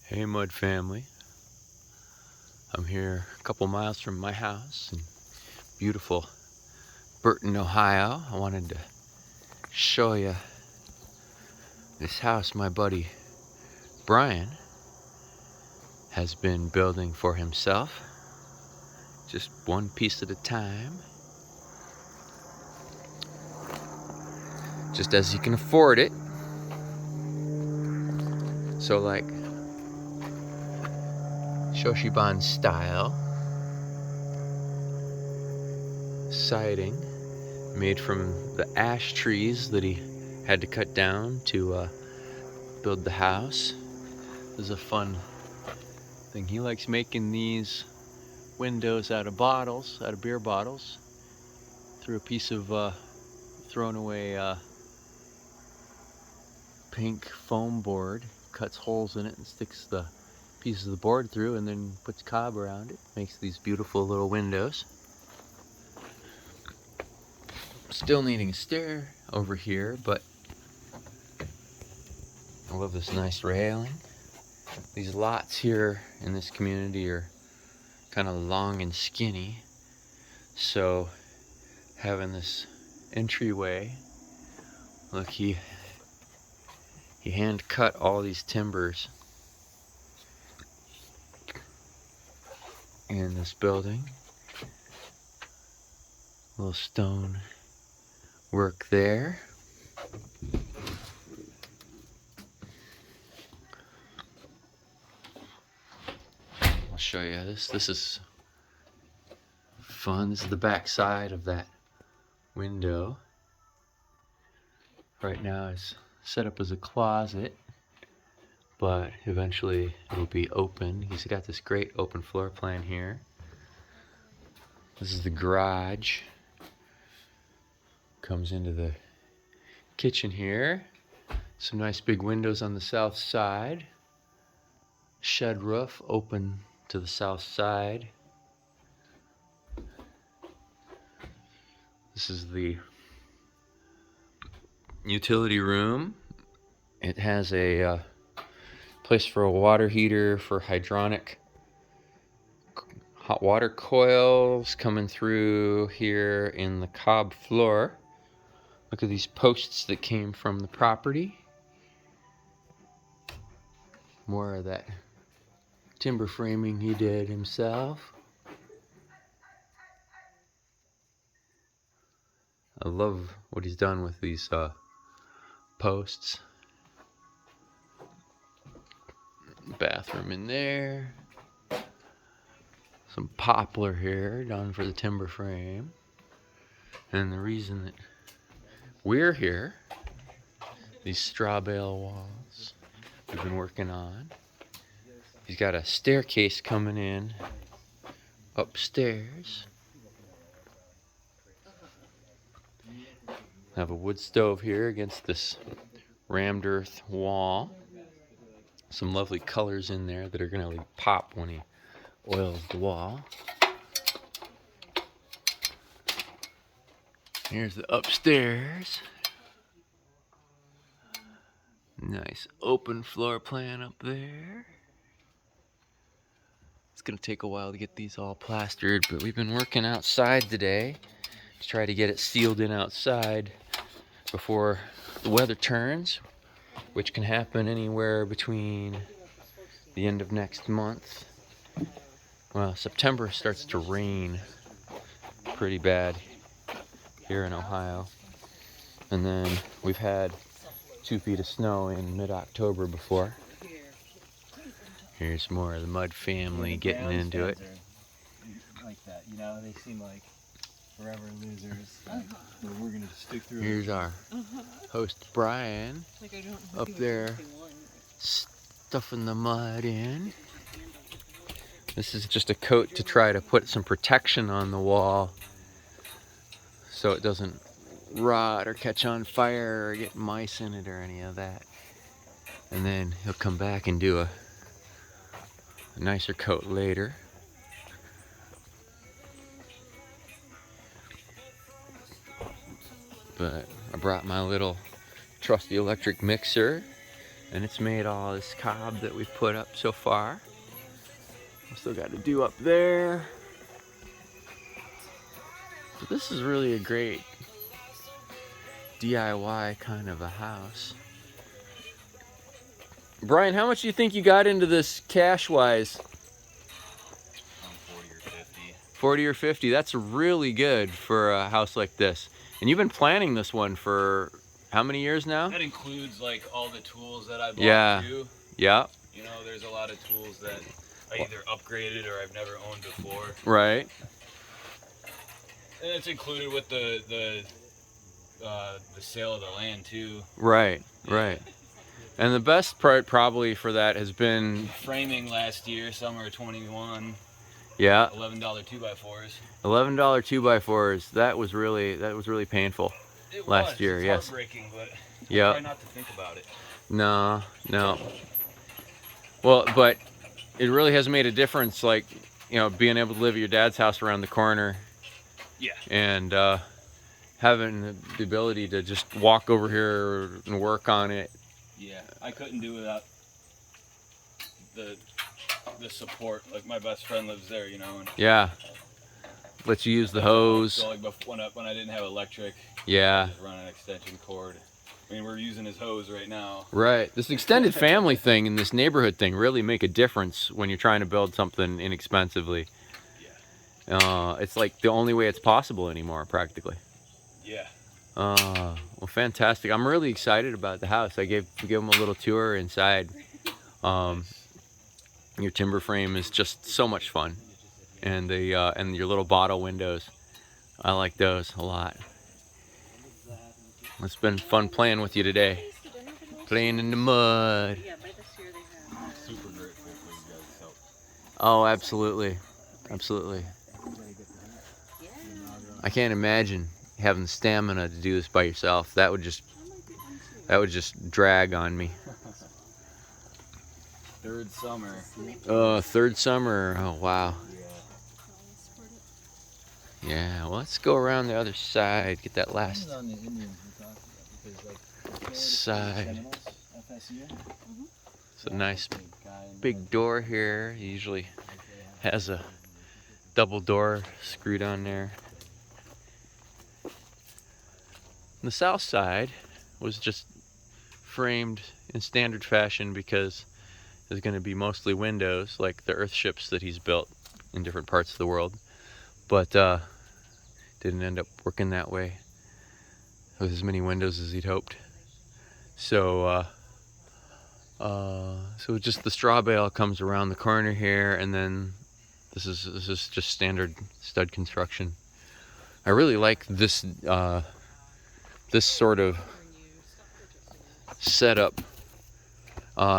Hey Mud family, I'm here a couple miles from my house in beautiful Burton, Ohio. I wanted to show you this house my buddy Brian has been building for himself, just one piece at a time, just as he can afford it. So like Shoshiban style siding made from the ash trees that he had to cut down to build the house. This is a fun thing. He likes making these windows out of bottles, out of beer bottles, through a piece of thrown away pink foam board, cuts holes in it and sticks the pieces of the board through, and then puts cob around it, makes these beautiful little windows. Still needing a stair over here, but I love this nice railing. These lots here in this community are kind of long and skinny, so having this entryway, look, he hand cut all these timbers in this building. Little stone work there. I'll show you this. This is fun. This is the back side of that window. Right now it's set up as a closet, but eventually it'll be open. He's got this great open floor plan here. This is the garage. Comes into the kitchen here. Some nice big windows on the south side. Shed roof open to the south side. This is the utility room. It has a place for a water heater, for hydronic hot water coils coming through here in the cob floor. Look at these posts that came from the property. More of that timber framing he did himself. I love what he's done with these posts. Bathroom in there. Some poplar here done for the timber frame. And the reason that we're here, these straw bale walls we've been working on. He's got a staircase coming in upstairs. I have a wood stove here against this rammed earth wall. Some lovely colors in there that are gonna like pop when he oils the wall. Here's the upstairs. Nice open floor plan up there. It's gonna take a while to get these all plastered, but we've been working outside today to try to get it sealed in outside before the weather turns, which can happen anywhere between the end of next month. Well, September starts to rain pretty bad here in Ohio. And then we've had 2 feet of snow in mid-October before. Here's more of the Mud family getting into it. Like that, you know, they seem like forever losers. Like, we're gonna stick through. Here's our host Brian up there stuffing the mud in. This is just a coat to try to put some protection on the wall so it doesn't rot or catch on fire or get mice in it or any of that. And then he'll come back and do a nicer coat later. But I brought my little trusty electric mixer And it's made all this cob that we've put up so far. We still got to do up there. So this is really a great DIY kind of a house. Brian, how much do you think you got into this cash-wise? 40 or 50. 40 or 50, that's really good for a house like this. And you've been planning this one for how many years now? That includes like all the tools that I bought Yeah. too. Yeah. You know, there's a lot of tools that I either upgraded or I've never owned before. Right. And it's included with the sale of the land too. Right. Right. And the best part probably for that has been Framing last year, summer of 21. yeah. $11 2x4s. $11 2x4s. That was really painful last year. It's Yes. heartbreaking, but Yeah. try not to think about it. No. No. Well, but it really has made a difference. Like, you know, being able to live at your dad's house around the corner. Yeah. And having the ability to just walk over here and work on it. Yeah, I couldn't do without the support. Like my best friend lives there, you know. And Yeah. Let you use the hose. so like when I didn't have electric, Yeah. I just run an extension cord. I mean, we're using his hose right now. Right. This extended family thing and this neighborhood thing really make a difference when you're trying to build something inexpensively. Yeah. It's like the only way it's possible anymore, practically. Yeah. Well, fantastic. I'm really excited about the house. I gave him a little tour inside. Your timber frame is just so much fun, and and your little bottle windows, I like those a lot. It's been fun playing with you today, playing in the mud. Super grateful for you guys' help. Oh, absolutely, absolutely. I can't imagine having the stamina to do this by yourself. That would just drag on me. Third summer. Third summer. Oh, wow. Yeah. Yeah, well, let's go around the other side, get that last On the Indians we talked about, because like side. FSU. It's a nice big door here. He usually has a double door screwed on there. The south side was just framed in standard fashion because there's going to be mostly windows, like the earthships that he's built in different parts of the world. But didn't end up working that way with as many windows as he'd hoped. So so just the straw bale comes around the corner here, and then this is just standard stud construction. I really like this this sort of setup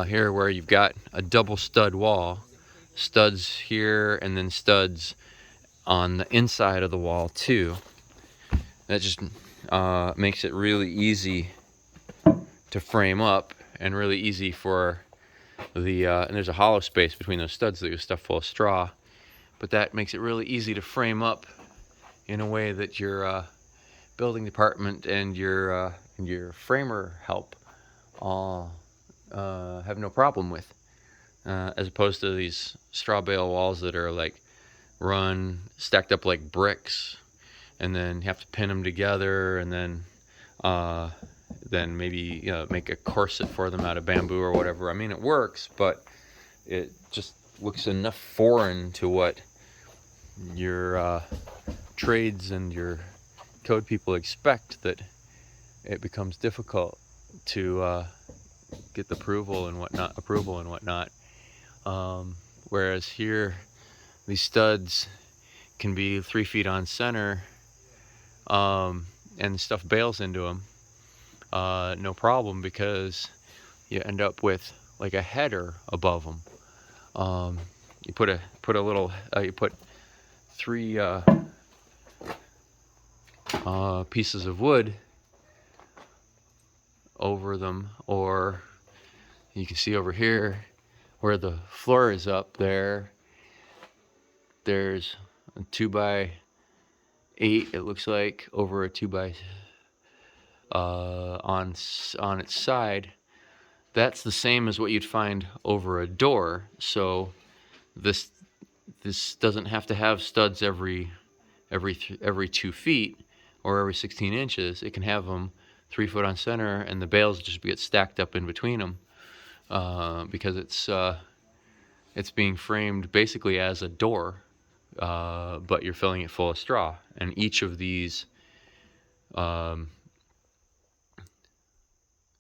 here, where you've got a double stud wall, studs here, and then studs on the inside of the wall too. That just makes it really easy to frame up, and really easy for the and there's a hollow space between those studs that you're stuffed full of straw, but that makes it really easy to frame up in a way that your building department and your framer help all have no problem with, as opposed to these straw bale walls that are like stacked up like bricks, and then you have to pin them together, and then maybe make a corset for them out of bamboo or whatever. I mean, it works, but it just looks enough foreign to what your trades and your code people expect that it becomes difficult to get the approval and whatnot. Whereas here, these studs can be 3 feet on center, and stuff bales into them, no problem, because you end up with like a header above them. You put a little you put 3 pieces of wood over them, or you can see over here where the floor is up there, there's a 2x8, it looks like, over a 2x on its side. that's the same as what you'd find over a door. So this doesn't have to have studs every 2 feet or every 16 inches. It can have them 3 foot on center, and the bales just get stacked up in between them, because it's being framed basically as a door, but you're filling it full of straw. And each of these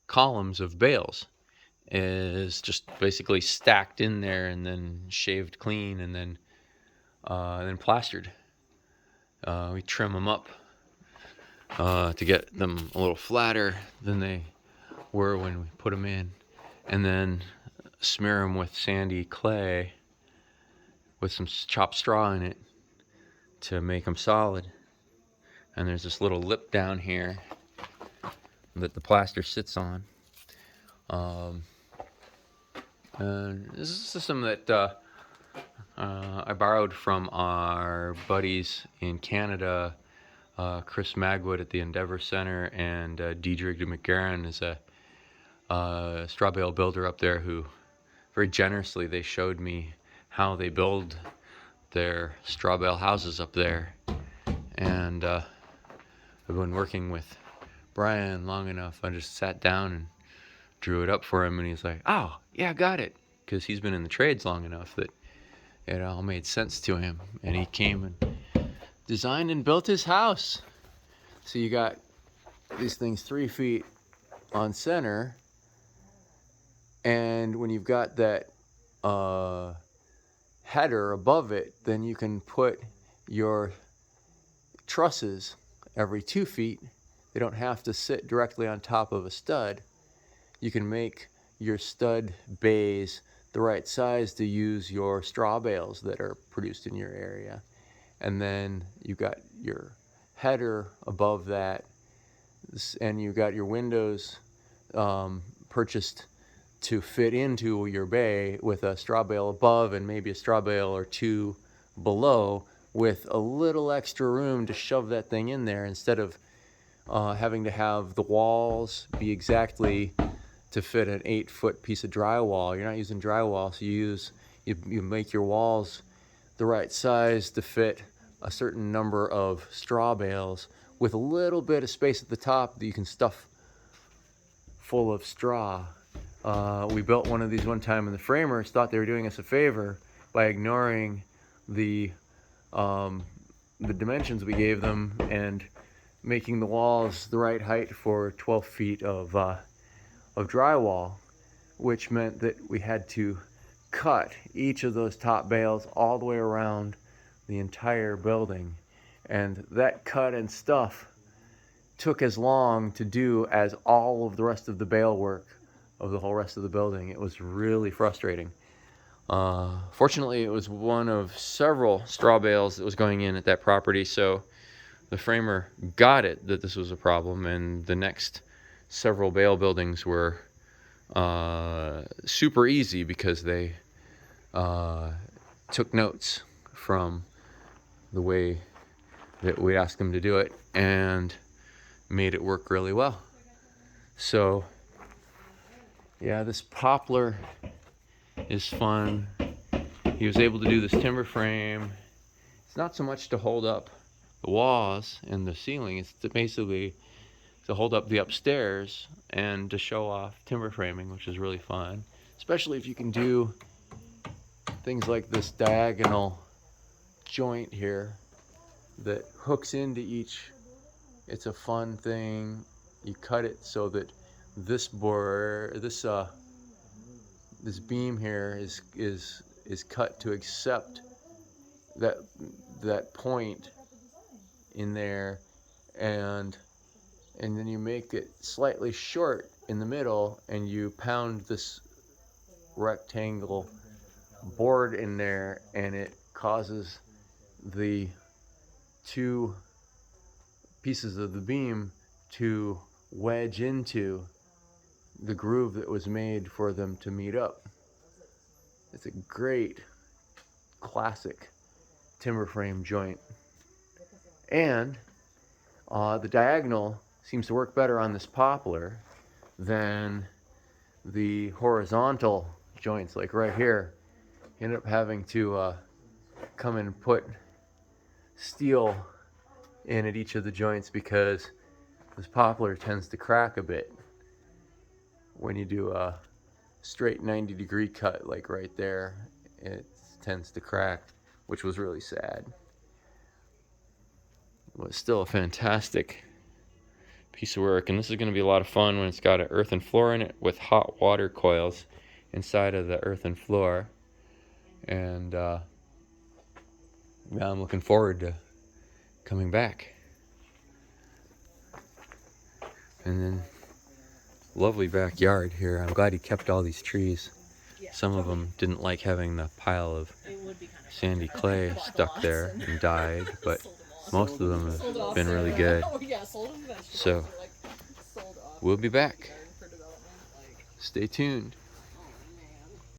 columns of bales is just basically stacked in there and then shaved clean and then plastered. We trim them up to get them a little flatter than they were when we put them in, and then smear them with sandy clay with some chopped straw in it to make them solid. And there's this little lip down here that the plaster sits on. And this is a system that I borrowed from our buddies in Canada, Chris Magwood at the Endeavour Center, and Diedrich de McGarren is a straw bale builder up there who very generously they showed me how they build their straw bale houses up there. And I've been working with Brian long enough. I just sat down and drew it up for him, and he's like, "Oh, yeah, got it," because he's been in the trades long enough that it all made sense to him. And he came and designed and built his house. So you got these things 3 feet on center, and when you've got that header above it, then you can put your trusses every 2 feet. They don't have to sit directly on top of a stud. You can make your stud bays the right size to use your straw bales that are produced in your area. And then you've got your header above that, and you've got your windows purchased to fit into your bay with a straw bale above and maybe a straw bale or two below, with a little extra room to shove that thing in there, instead of having to have the walls be exactly to fit an 8-foot piece of drywall. You're not using drywall, so you make your walls the right size to fit a certain number of straw bales with a little bit of space at the top that you can stuff full of straw. We built one of these one time, and the framers thought they were doing us a favor by ignoring the dimensions we gave them and making the walls the right height for 12 feet of drywall, which meant that we had to cut each of those top bales all the way around the entire building. And that cut and stuff took as long to do as all of the rest of the bale work of the whole rest of the building. It was really frustrating. Fortunately, it was one of several straw bales that was going in at that property, so the framer got it that this was a problem, and the next several bale buildings were super easy because they took notes from the way that we asked them to do it and made it work really well. So yeah, this poplar is fun. He was able to do this timber frame. It's not so much to hold up the walls and the ceiling, it's basically to hold up the upstairs and to show off timber framing, which is really fun, especially if you can do things like this diagonal joint here that hooks into each. It's a fun thing. You cut it so that this beam here is cut to accept that point in there, and then you make it slightly short in the middle, and you pound this rectangle board in there, and it causes the two pieces of the beam to wedge into the groove that was made for them to meet up. It's a great classic timber frame joint. And the diagonal seems to work better on this poplar than the horizontal joints, like right here, you end up having to come and put steel in at each of the joints because this poplar tends to crack a bit when you do a straight 90-degree cut, like right there. It tends to crack, which was really sad. But still a fantastic piece of work, and this is going to be a lot of fun when it's got an earthen floor in it with hot water coils inside of the earthen floor. And yeah, I'm looking forward to coming back. And then lovely backyard here. I'm glad he kept all these trees. Some of them didn't like having the pile of sandy clay stuck there and died, but most of them have been really good. So we'll be back. Stay tuned.